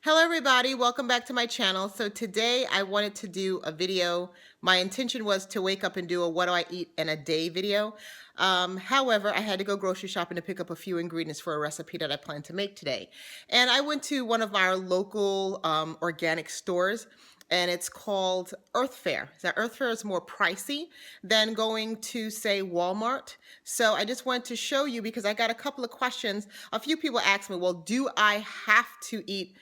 Hello everybody, welcome back to my channel. So today I wanted to do a video. My intention was to wake up and do a what do I eat in a day video. However, I had to go grocery shopping to pick up a few ingredients for a recipe that I plan to make today. And I went to one of our local organic stores, and it's called Earth Fare. Now, Earth Fare is more pricey than going to, say, Walmart. So I just wanted to show you because I got a couple of questions. A few people asked me, well, do I have to eat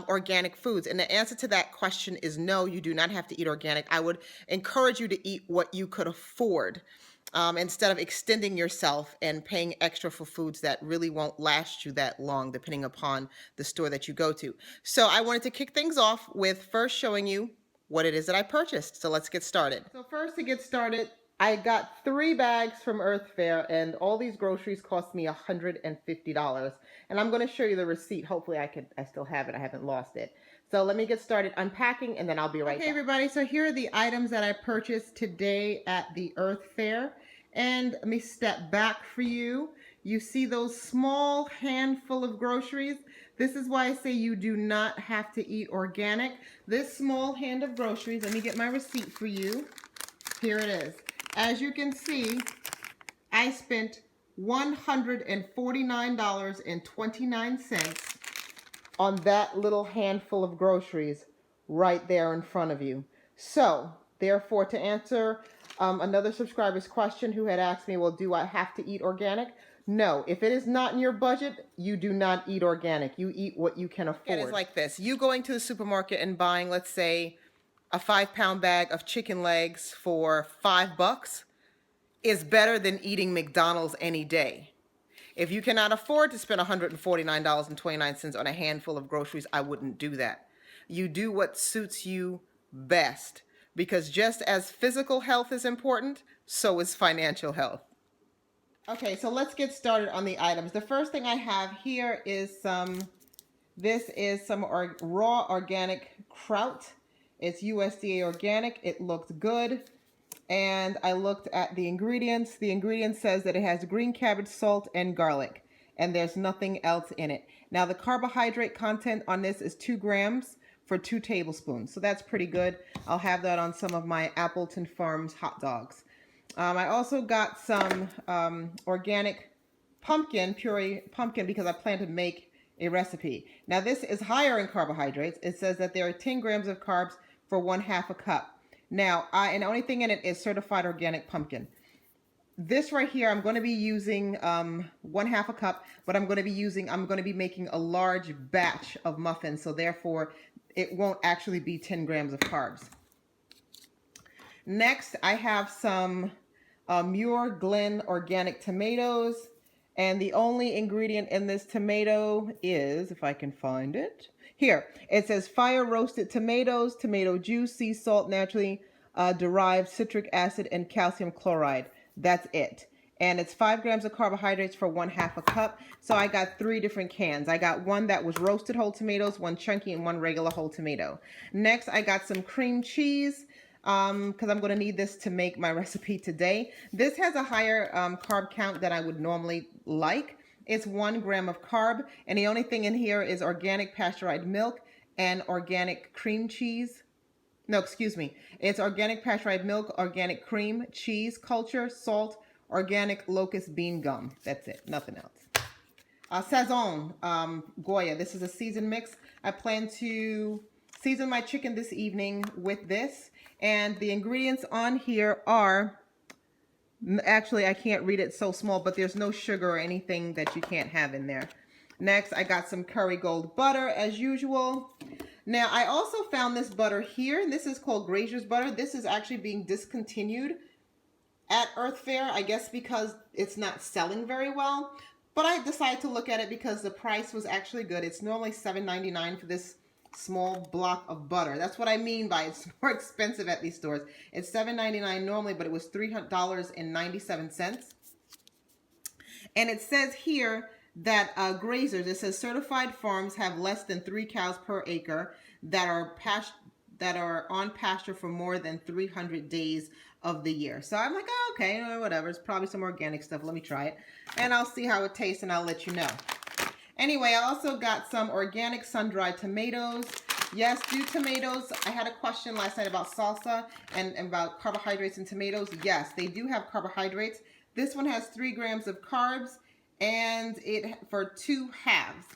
organic foods? And the answer to that question is no, you do not have to eat organic. I would encourage you to eat what you could afford. Instead of extending yourself and paying extra for foods that really won't last you that long, depending upon the store that you go to. So I wanted to kick things off with first showing you what it is that I purchased. So let's get started. So first, to get started, I got 3 bags from Earth Fare, and all these groceries cost me $150. And I'm going to show you the receipt. Hopefully I still have it. I haven't lost it. So let me get started unpacking, and then I'll be right back. Okay, everybody, so here are the items that I purchased today at the Earth Fare. And let me step back for you. You see those small handful of groceries? This is why I say you do not have to eat organic. This small hand of groceries, let me get my receipt for you. Here it is. As you can see, I spent $149.29 on that little handful of groceries right there in front of you. So, therefore, to answer another subscriber's question who had asked me, well, do I have to eat organic? No, if it is not in your budget, you do not eat organic. You eat what you can afford. It is like this. You going to the supermarket and buying, let's say, a 5-pound bag of chicken legs for $5 is better than eating McDonald's any day. If you cannot afford to spend $149.29 on a handful of groceries, I wouldn't do that. You do what suits you best, because just as physical health is important, so is financial health. Okay, so let's get started on the items. The first thing I have here is some raw organic kraut. It's USDA organic. It looked good. And I looked at the ingredients. The ingredient says that it has green cabbage, salt, and garlic, and there's nothing else in it. Now, the carbohydrate content on this is 2 grams for 2 tablespoons, so that's pretty good. I'll have that on some of my Appleton Farms hot dogs. I also got some organic puree pumpkin, because I plan to make a recipe. Now, this is higher in carbohydrates. It says that there are 10 grams of carbs for 1/2 a cup. Now, and the only thing in it is certified organic pumpkin. This right here, I'm going to be using 1/2 a cup, but I'm going to be making a large batch of muffins, so therefore it won't actually be 10 grams of carbs. Next, I have some Muir Glen organic tomatoes, and the only ingredient in this tomato is, if I can find it, here, it says fire roasted tomatoes, tomato juice, sea salt, naturally derived citric acid, and calcium chloride. That's it. And it's 5 grams of carbohydrates for 1/2 a cup. So I got 3 different cans. I got one that was roasted whole tomatoes, one chunky, and one regular whole tomato. Next, I got some cream cheese, because I'm going to need this to make my recipe today. This has a higher carb count than I would normally like. It's 1 gram of carb, and the only thing in here is organic pasteurized milk and organic cream cheese. No, excuse me. It's organic pasteurized milk, organic cream, cheese, culture, salt, organic locust bean gum. That's it. Nothing else. Sazon, Goya. This is a seasoned mix. I plan to season my chicken this evening with this. And the ingredients on here are, actually, I can't read it so small, but there's no sugar or anything that you can't have in there. Next, I got some Kerrygold butter as usual. Now, I also found this butter here, and this is called Grazier's butter. This is actually being discontinued at Earth Fare, I guess because it's not selling very well. But I decided to look at it because the price was actually good. It's normally $7.99 for this small block of butter. That's what I mean by it's more expensive at these stores. It's $7.99 normally, but it was $3.97. And it says here that grazers, it says certified farms have less than 3 cows per acre that are on pasture for more than 300 days of the year. So I'm like, oh, okay, whatever. It's probably some organic stuff. Let me try it, and I'll see how it tastes, and I'll let you know. Anyway, I also got some organic sun-dried tomatoes. Yes, do tomatoes. I had a question last night about salsa and about carbohydrates in tomatoes. Yes, they do have carbohydrates. This one has 3 grams of carbs and it for 2 halves.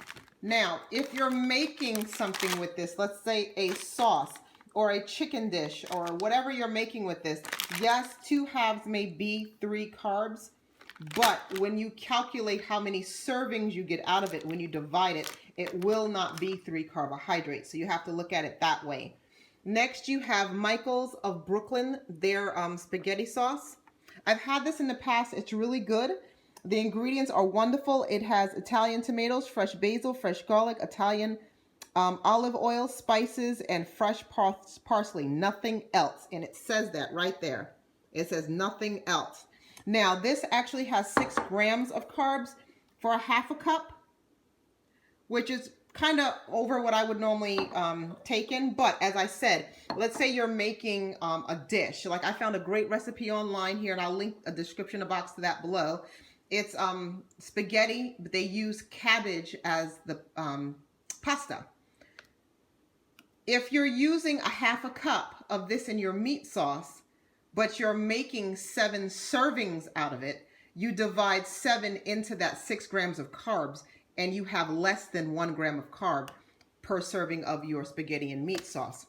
Now, if you're making something with this, let's say a sauce or a chicken dish or whatever you're making with this, yes, 2 halves may be 3 carbs. But when you calculate how many servings you get out of it, when you divide it, it will not be 3 carbohydrates. So you have to look at it that way. Next, you have Michael's of Brooklyn, their spaghetti sauce. I've had this in the past. It's really good. The ingredients are wonderful. It has Italian tomatoes, fresh basil, fresh garlic, Italian olive oil, spices, and fresh parsley. Nothing else. And it says that right there. It says nothing else. Now, this actually has 6 grams of carbs for a half a cup, which is kind of over what I would normally take in. But as I said, let's say you're making a dish. Like I found a great recipe online here, and I'll link a description box to that below. It's spaghetti, but they use cabbage as the pasta. If you're using a half a cup of this in your meat sauce, but you're making 7 servings out of it, you divide 7 into that 6 grams of carbs, and you have less than 1 gram of carb per serving of your spaghetti and meat sauce.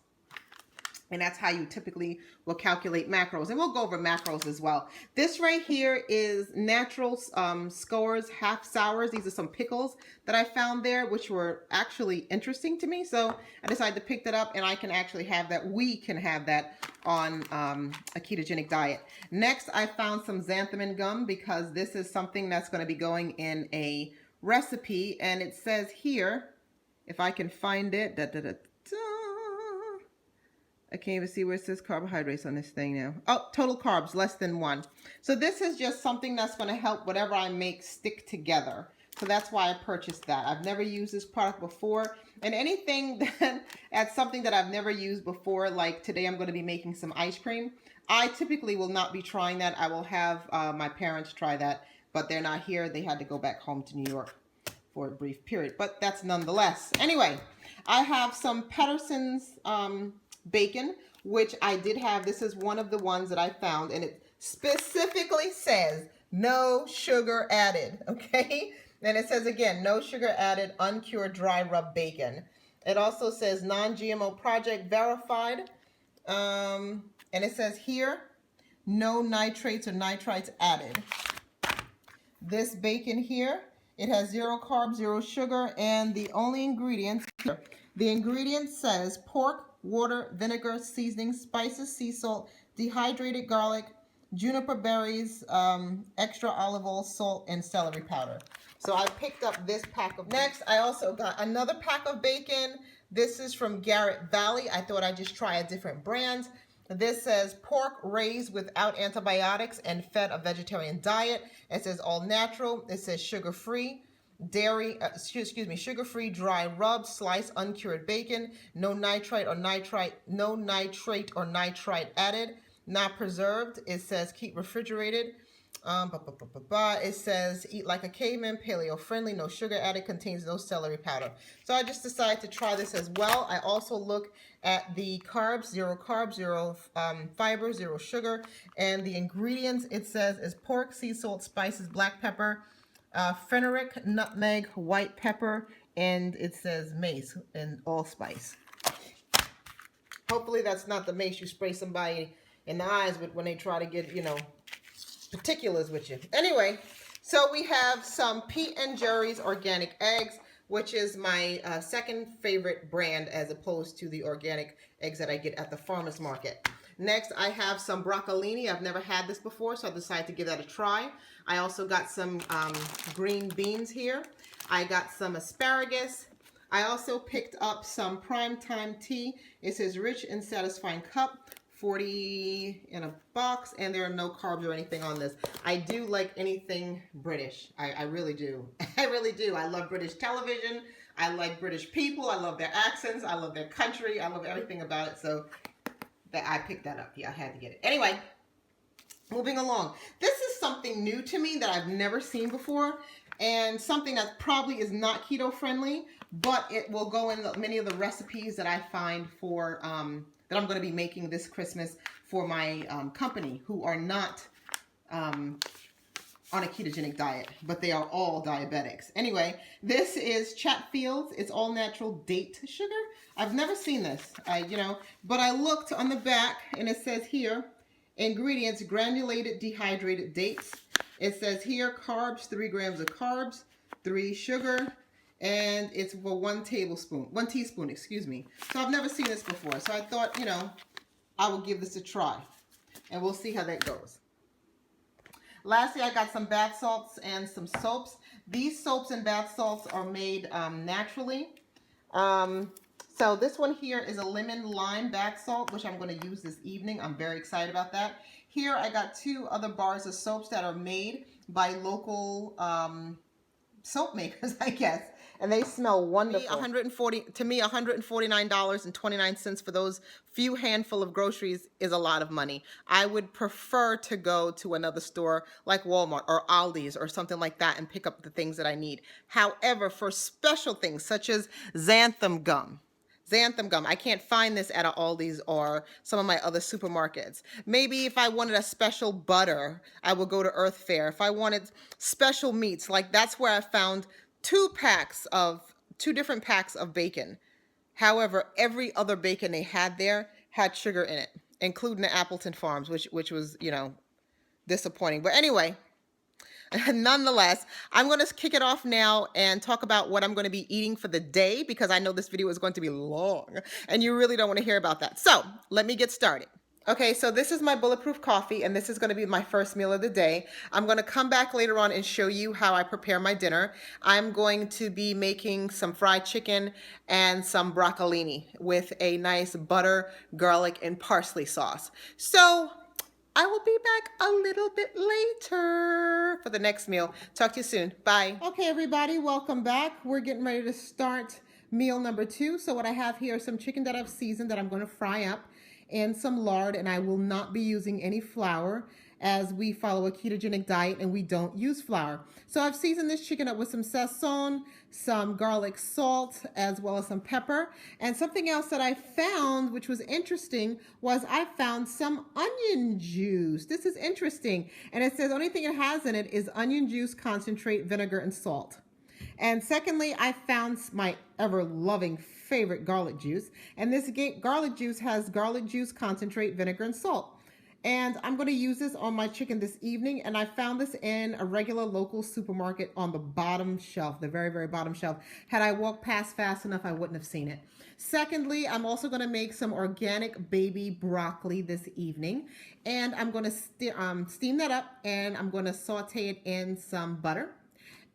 And that's how you typically will calculate macros. And we'll go over macros as well. This right here is natural Scores half sours. These are some pickles that I found there, which were actually interesting to me. So I decided to pick that up, and I can actually have that. We can have that on a ketogenic diet. Next, I found some xanthan gum because this is something that's going to be going in a recipe. And it says here, if I can find it, I can't even see where it says carbohydrates on this thing now. Oh, total carbs, less than 1. So this is just something that's going to help whatever I make stick together. So that's why I purchased that. I've never used this product before. And anything that's something that I've never used before, like today I'm going to be making some ice cream. I typically will not be trying that. I will have my parents try that, but they're not here. They had to go back home to New York for a brief period, but that's nonetheless. Anyway, I have some Pedersen's bacon, which I did have. This is one of the ones that I found, and it specifically says no sugar added, okay? And it says again, no sugar added, uncured dry rub bacon. It also says non-GMO project verified, and it says here, no nitrates or nitrites added. This bacon here, it has 0 carbs, 0 sugar, and the only ingredients here, the ingredient says pork, water, vinegar, seasoning, spices, sea salt, dehydrated garlic, juniper berries, extra olive oil, salt, and celery powder. So I picked up this pack of. Next, I also got another pack of bacon. This is from Garrett Valley. I thought I'd just try a different brand. This says pork raised without antibiotics and fed a vegetarian diet. It says all natural. It says sugar-free. Sugar-free dry rub, sliced uncured bacon, no nitrate or nitrite added, not preserved. It says keep refrigerated. It says eat like a caveman, paleo friendly, no sugar added, contains no celery powder. So I just decided to try this as well. I also look at the carbs, 0 carbs, 0 fiber, 0 sugar, and the ingredients it says is pork, sea salt, spices, black pepper, fenugreek, nutmeg, white pepper, and it says mace and allspice. Hopefully that's not the mace you spray somebody in the eyes with when they try to get, particulars with you. Anyway, so we have some Pete and Jerry's organic eggs, which is my second favorite brand as opposed to the organic eggs that I get at the farmer's market. Next, I have some broccolini. I've never had this before, so I decided to give that a try. I also got some green beans here. I got some asparagus. I also picked up some primetime tea. It says rich and satisfying cup, 40 in a box, and there are no carbs or anything on this. I do like anything British. I really do. I really do. I love British television. I like British people. I love their accents. I love their country. I love everything about it. So I picked that up. Yeah, I had to get it. Anyway, moving along. This is something new to me that I've never seen before. and something that probably is not keto friendly, but it will go in many of the recipes that I find for that I'm going to be making this Christmas for my company, who are not on a ketogenic diet, but they are all diabetics. Anyway, this is Chatfield's. It's all natural date sugar. I've never seen this, but I looked on the back and it says here, ingredients, granulated dehydrated dates. It says here, carbs, 3 grams of carbs, 3 sugar, and it's for 1 teaspoon, excuse me. So I've never seen this before. So I thought, I will give this a try and we'll see how that goes. Lastly, I got some bath salts and some soaps. These soaps and bath salts are made naturally. So this one here is a lemon lime bath salt, which I'm going to use this evening. I'm very excited about that. Here I got 2 other bars of soaps that are made by local soap makers, I guess. And they smell wonderful. To me, $149.29 for those few handful of groceries is a lot of money. I would prefer to go to another store like Walmart or Aldi's or something like that and pick up the things that I need. However, for special things such as xanthan gum, I can't find this at Aldi's or some of my other supermarkets. Maybe if I wanted a special butter, I would go to Earth Fare. If I wanted special meats, like that's where I found 2 different packs of bacon. However, every other bacon they had there had sugar in it, including the Appleton Farms, which was, disappointing. But anyway, nonetheless, I'm going to kick it off now and talk about what I'm going to be eating for the day, because I know this video is going to be long and you really don't want to hear about that. So let me get started. Okay, so this is my bulletproof coffee, and this is going to be my first meal of the day. I'm going to come back later on and show you how I prepare my dinner. I'm going to be making some fried chicken and some broccolini with a nice butter, garlic, and parsley sauce. So I will be back a little bit later for the next meal. Talk to you soon. Bye. Okay, everybody, welcome back. We're getting ready to start meal number 2. So what I have here is some chicken that I've seasoned that I'm going to fry up, and some lard, and I will not be using any flour as we follow a ketogenic diet and we don't use flour. So I've seasoned this chicken up with some sazon, some garlic salt, as well as some pepper. And something else that I found, which was interesting, was I found some onion juice. This is interesting. And it says only thing it has in it is onion juice, concentrate, vinegar, and salt. And secondly, I found my ever-loving favorite garlic juice. And this garlic juice has garlic juice, concentrate, vinegar, and salt. And I'm going to use this on my chicken this evening. And I found this in a regular local supermarket on the bottom shelf, the very, very bottom shelf. Had I walked past fast enough, I wouldn't have seen it. Secondly, I'm also going to make some organic baby broccoli this evening. And I'm going to steam that up, and I'm going to saute it in some butter.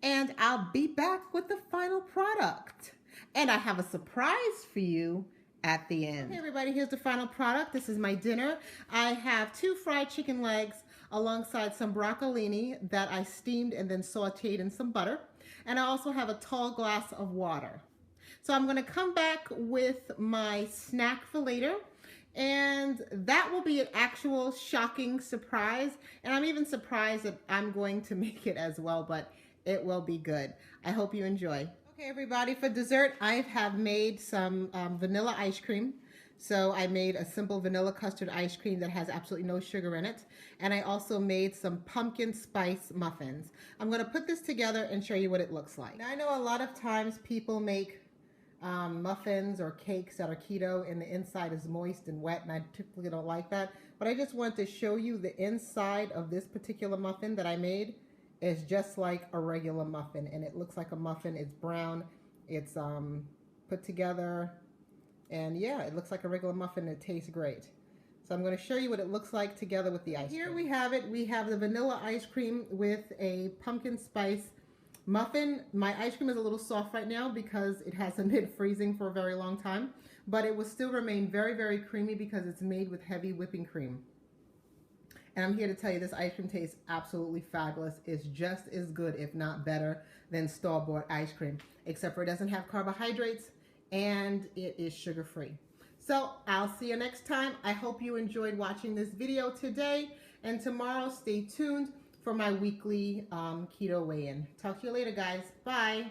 And I'll be back with the final product. And I have a surprise for you at the end. Okay, everybody, here's the final product. This is my dinner. I have 2 fried chicken legs alongside some broccolini that I steamed and then sauteed in some butter. And I also have a tall glass of water. So I'm going to come back with my snack for later. And that will be an actual shocking surprise. And I'm even surprised that I'm going to make it as well, but it will be good. I hope you enjoy. Okay, everybody, for dessert, I have made some vanilla ice cream. So I made a simple vanilla custard ice cream that has absolutely no sugar in it. And I also made some pumpkin spice muffins. I'm going to put this together and show you what it looks like. Now, I know a lot of times people make muffins or cakes that are keto and the inside is moist and wet, and I typically don't like that. But I just wanted to show you the inside of this particular muffin that I made. Is just like a regular muffin, and it looks like a muffin. It's brown, it's put together, and yeah, it looks like a regular muffin. It tastes great. So I'm going to show you what it looks like together with the ice cream. Here we have it. We have the vanilla ice cream with a pumpkin spice muffin. My ice cream is a little soft right now because it hasn't been freezing for a very long time, but it will still remain very, very creamy because it's made with heavy whipping cream. And I'm here to tell you this ice cream tastes absolutely fabulous. It's just as good, if not better, than store-bought ice cream, except for it doesn't have carbohydrates and it is sugar-free. So I'll see you next time. I hope you enjoyed watching this video today, and tomorrow stay tuned for my weekly keto weigh-in. Talk to you later, guys. Bye.